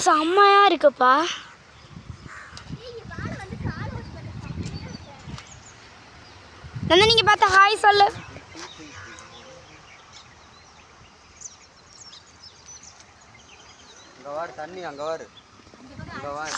செம்மையா இருக்குப்பா. நீங்க பார்த்த ஹாய் சொல்லு. அங்க வாரு தண்ணி, அங்க வாரு, அங்க வாரு.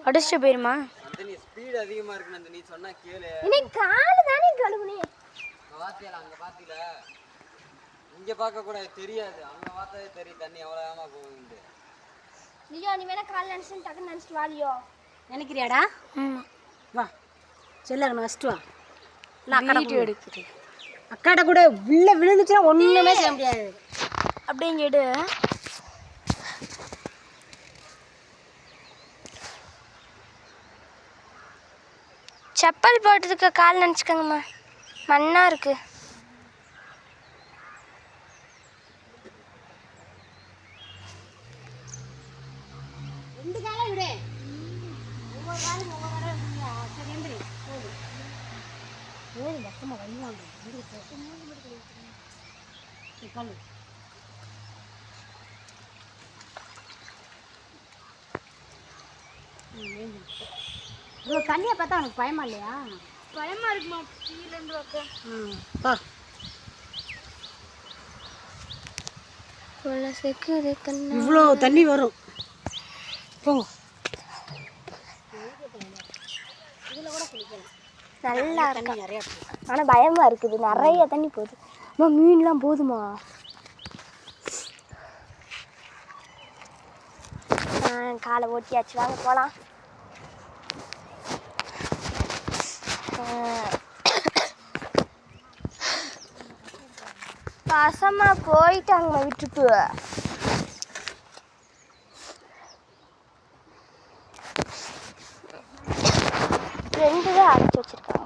அடிச்சு போயிருமா? ஸ்பீட் அதிகமா இருக்கு நந்தினி, சொன்னா கேளு. இன்னைக்கு காலு தானே கழுவுனே. வாத்தியால அங்க பாத்தீல, இங்க பார்க்க கூட தெரியாது, அங்க பார்த்தாலே தெரியும் தண்ணி எவ்வளவு வேகமா போகுது. லியோ நீ வேணா கால் நினைச்சு டக்குன்னு நினைச்சிட்டு வா லியோ. நினைக்கிறியாடா? வா செல்லங்க ஃபஸ்ட்டு வா. வீடியோ எடுக்குது. அக்காட்ட கூட உள்ள விழுந்துச்சுன்னா ஒண்ணுமே செய்ய முடியாது. அப்படிங்கிட்டு செப்பல் போட்டுருக்க கால் நினச்சிக்கோங்கம்மா, மண்ணா இருக்கு. ரெண்டு காலம் விடு, ஒவ்வொரு காலம் ஒவ்வொரு காலம். சரி எந்திரி போடு. ஏழு லட்சமா வழிவாங்க கல். இவ்வளோ தண்ணியை பார்த்தா உனக்கு பயமா இல்லையா? பயமா இருக்குமா கீழேருந்து வைக்க. இவ்வளோ தண்ணி வரும் போங்க. நல்லா தண்ணி நிறையா, ஆனால் பயமா இருக்குது. நிறைய தண்ணி போகுது. அம்மா மீன்லாம் போதுமா? காலை ஓட்டியாச்சு, வாங்க போகலாம். பசமா போயிட்டாங்க விட்டுட்டு.